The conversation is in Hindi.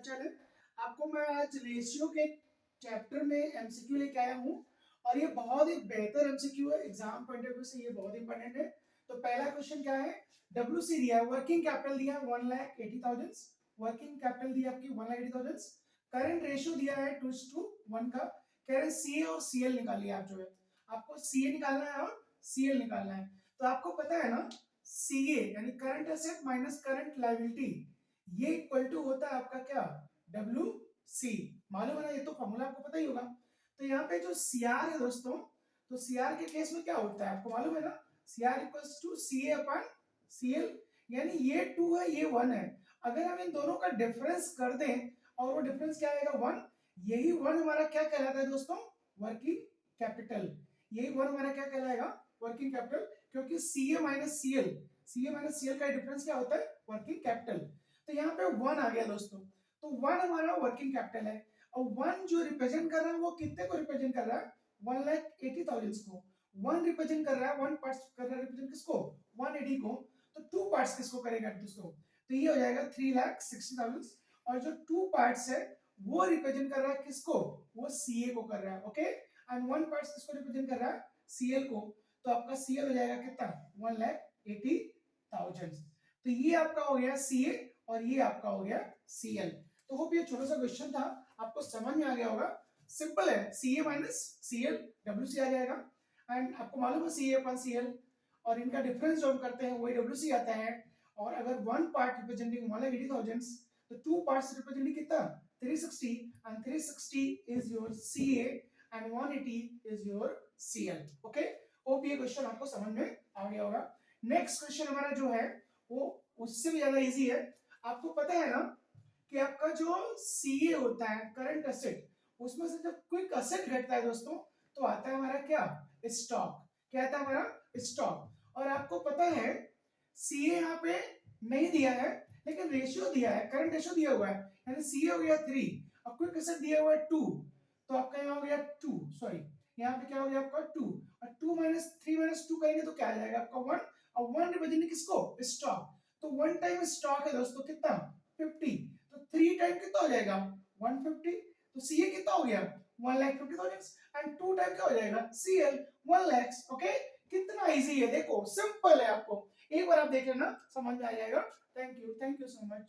चैनल। आपको मैं आज रेशियो के चैप्टर में एमसीक्यू लेके आया हूँ और ये बहुत ही बेहतर एमसीक्यू है। एग्जाम पॉइंट ऑफ व्यू से ये बहुत इंपॉर्टेंट है। तो पहला क्वेश्चन क्या है, डब्ल्यूसी दिया है, वर्किंग कैपिटल दिया है 1,80,000, वर्किंग कैपिटल दिया आपकी 1,80,000, करंट रेशियो दिया है 2:1 का। कह रहे सीए और सीएल निकालिए। आप जो है आपको सीए निकालना है और सीएल निकालना है। तो आपको पता है ना, सीए यानी current asset minus current liability, ये इक्वल टू होता है आपका क्या, डब्ल्यू सी। मालूम है ना, ये तो फॉर्मूला आपको पता ही होगा। तो यहाँ पे जो सी आर है दोस्तों, तो सी आर के केस में क्या होता है आपको मालूम है ना, C R equals to C A upon C L, यानी ये 2 है ये 1 है। अगर हम इन दोनों का डिफरेंस कर दें और वो डिफरेंस क्या आएगा 1, यही 1 हमारा क्या कहलाता है दोस्तों, वर्किंग कैपिटल। यही 1 हमारा क्या कहलाएगा, वर्किंग कैपिटल, क्योंकि सी ए माइनस सी एल, सी ए माइनस सी एल का डिफरेंस क्या होता है, वर्किंग कैपिटल। तो यहाँ पे 1 आ गया दोस्तों, तो 1 हमारा वर्किंग कैपिटल है। और 1 जो रिप्रेजेंट कर रहा है वो कितने को रिप्रेजेंट कर रहा है, 1,80,000 को। 1 रिप्रेजेंट कर रहा है, 1 पार्ट्स कर रहा है रिप्रेजेंट किसको, 180 को। तो 2 पार्ट्स किसको करेगा दोस्तों, तो ये हो जाएगा 3,60,000। और जो 2 पार्ट्स है वो रिप्रेजेंट कर रहा है किसको, वो सीए को कर रहा है। ओके, एंड 1 पार्ट्स किसको रिप्रेजेंट कर रहा है, सीएल को। तो आपका सीएल हो जाएगा कितना, 1,80,000। तो ये आपका हो गया सीए और ये आपका हो गया सीएल। तो होप ये छोटा सा क्वेश्चन था, आपको समझ में आ गया होगा। सिंपल है, सीए माइनस सीएल, डब्ल्यूसी आ जाएगा। एंड आपको मालूम है सीए अपॉन सीएल, और इनका डिफरेंस जो हम करते हैं वही डब्ल्यूसी आता है। और अगर 1 पार्ट रिप्रेजेंटिंग 1,80,000, तो 2 पार्ट्स रिप्रेजेंटिंग कितना, 360, and 360 is your CA and 180 is your CL. Okay, hope ये क्वेश्चन आपको समझ में आ गया होगा। नेक्स्ट क्वेश्चन हमारा जो है वो उससे भी ज्यादा इजी है। आपको पता है ना कि आपका जो सीए होता है करंट एसेट, उसमें से जब क्विक एसेट घटता है दोस्तों, तो आता है हमारा क्या, स्टॉक। क्या आता है हमारा, स्टॉक। और आपको पता है सीए यहाँ पे नहीं दिया है, लेकिन रेशियो दिया है, करंट रेशियो दिया हुआ है, यानी सीए हो गया 3 और क्विक एसेट दिया हुआ है 2। तो आपका यहाँ हो गया 2, सॉरी यहाँ पे क्या हो गया आपका 2, और 2 माइनस 3 माइनस 2 करेंगे तो क्या आ जाएगा आपका 1, और 1 रिप्रेजेंट किसको, स्टॉक। तो 1 टाइम स्टॉक है दोस्तों कितना, 50। तो 3 टाइम कितना हो जाएगा, 150। तो सीए कितना हो गया, 1,50,000, एंड 2 टाइम क्या हो जाएगा, सीएल 1 लाख। ओके, कितना इजी है, देखो सिंपल है। आपको एक बार आप देख लेना, समझ में आ जाएगा। Thank you so much.